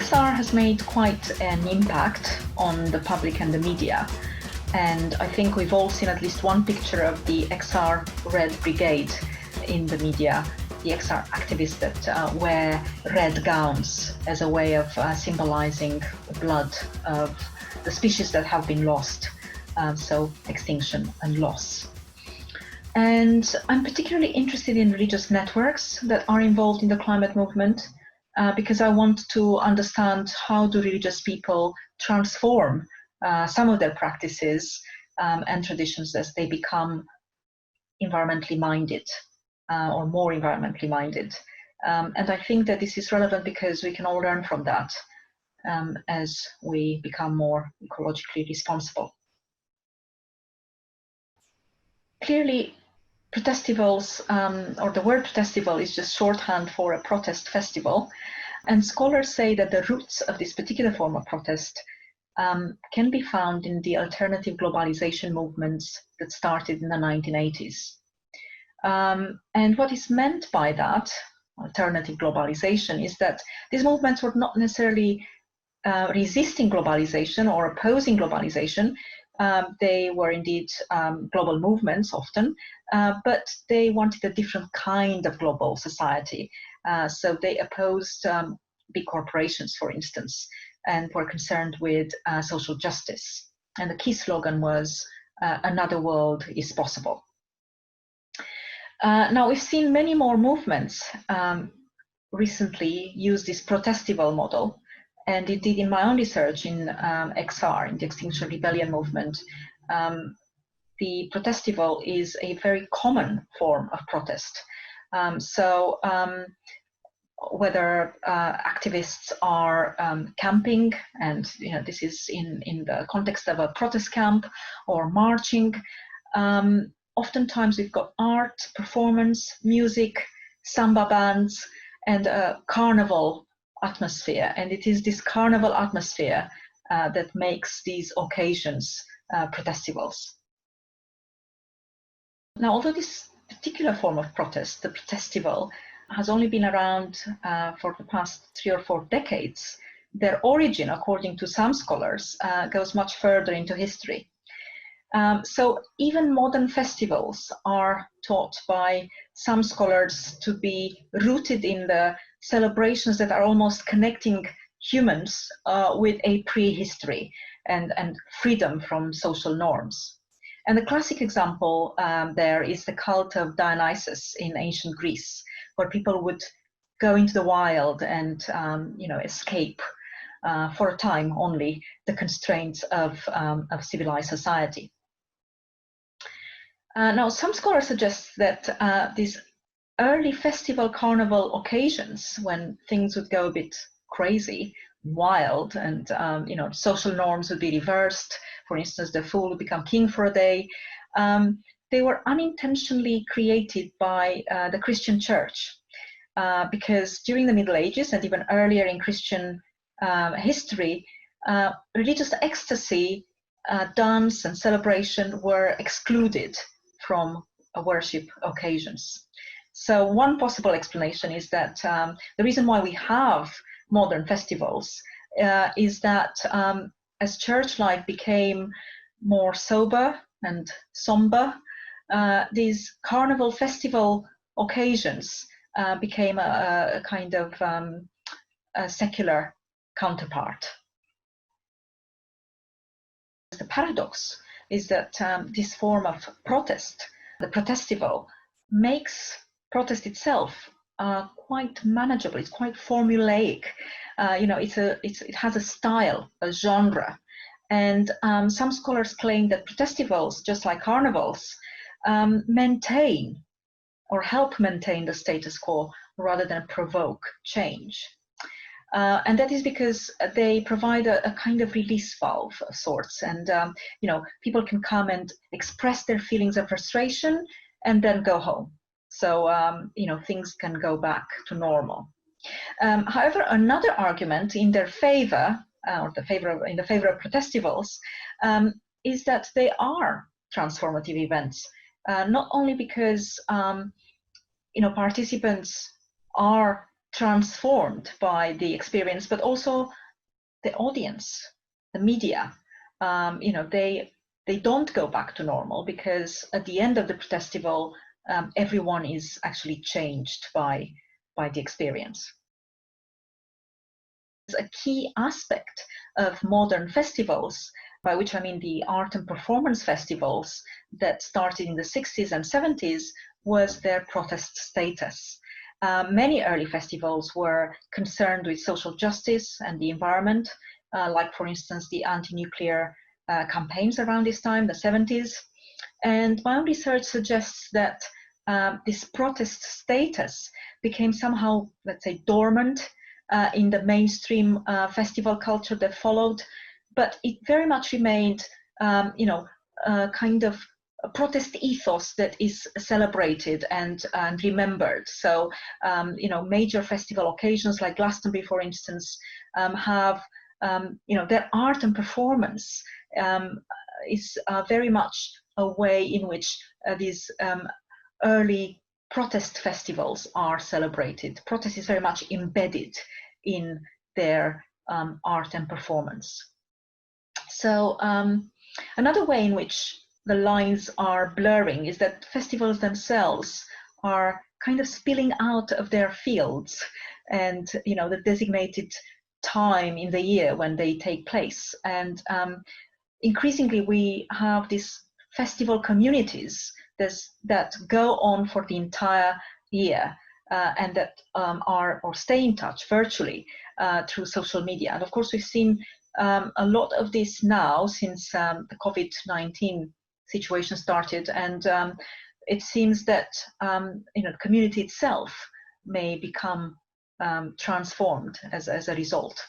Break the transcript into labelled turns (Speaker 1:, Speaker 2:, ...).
Speaker 1: XR has made quite an impact on the public and the media. And I think we've all seen at least one picture of the XR Red Brigade in the media, the XR activists that wear red gowns as a way of symbolizing the blood of the species that have been lost, so extinction and loss. And I'm particularly interested in religious networks that are involved in the climate movement because I want to understand how do religious people transform some of their practices and traditions as they become environmentally minded or more environmentally minded. And I think that this is relevant because we can all learn from that as we become more ecologically responsible. Clearly, Protestivals, or the word protestival is just shorthand for a protest festival. And scholars say that the roots of this particular form of protest can be found in the alternative globalization movements that started in the 1980s. And what is meant by that, alternative globalization, is that these movements were not necessarily resisting globalization or opposing globalization. They were indeed global movements often, but they wanted a different kind of global society. So they opposed big corporations, for instance, and were concerned with social justice. And the key slogan was, another world is possible. Now, we've seen many more movements recently use this protestival model. And indeed, in my own research in XR, in the Extinction Rebellion movement, the protestival is a very common form of protest. Whether activists are camping, and this is in the context of a protest camp, or marching, oftentimes we've got art, performance, music, samba bands, and a carnival atmosphere. And it is this carnival atmosphere that makes these occasions protestivals. Now, although this particular form of protest, the protestival, has only been around for the past 3 or 4 decades, their origin, according to some scholars, goes much further into history. So even modern festivals are taught by some scholars to be rooted in the celebrations that are almost connecting humans with a prehistory and freedom from social norms. And the classic example there is the cult of Dionysus in ancient Greece, where people would go into the wild and escape for a time only the constraints of civilized society. Now, some scholars suggest that these early festival carnival occasions, when things would go a bit crazy, wild, and social norms would be reversed. For instance, the fool would become king for a day. They were unintentionally created by the Christian Church, because during the Middle Ages and even earlier in Christian history, religious ecstasy, dance, and celebration were excluded from worship occasions. So one possible explanation is that the reason why we have modern festivals is that as church life became more sober and somber, these carnival festival occasions became a kind of a secular counterpart. The paradox is that this form of protest, the protestival, makes protest itself quite manageable. It's quite formulaic. It has a style, a genre, and some scholars claim that protestivals, just like carnivals, maintain or help maintain the status quo rather than provoke change. And that is because they provide a kind of release valve of sorts, and people can come and express their feelings of frustration and then go home. So things can go back to normal. However, another argument in their favor, in the favor of protestivals, is that they are transformative events, not only because participants are transformed by the experience, but also the audience, the media. They don't go back to normal, because at the end of the Protestival, everyone is actually changed by the experience. A key aspect of modern festivals, by which I mean the art and performance festivals that started in the 60s and 70s, was their protest status. Many early festivals were concerned with social justice and the environment, like, for instance, the anti-nuclear campaigns around this time, the 70s. And my own research suggests that this protest status became somehow, let's say, dormant in the mainstream festival culture that followed, but it very much remained, kind of a protest ethos that is celebrated and remembered. So, major festival occasions like Glastonbury, for instance, have, their art and performance is very much a way in which these early protest festivals are celebrated. Protest is very much embedded in their art and performance. So another way in which the lines are blurring is that festivals themselves are kind of spilling out of their fields and, the designated time in the year when they take place. And increasingly we have these festival communities that go on for the entire year and that are or stay in touch virtually through social media. And of course, we've seen a lot of this now since the COVID-19 situation started, and it seems that the community itself may become transformed as a result.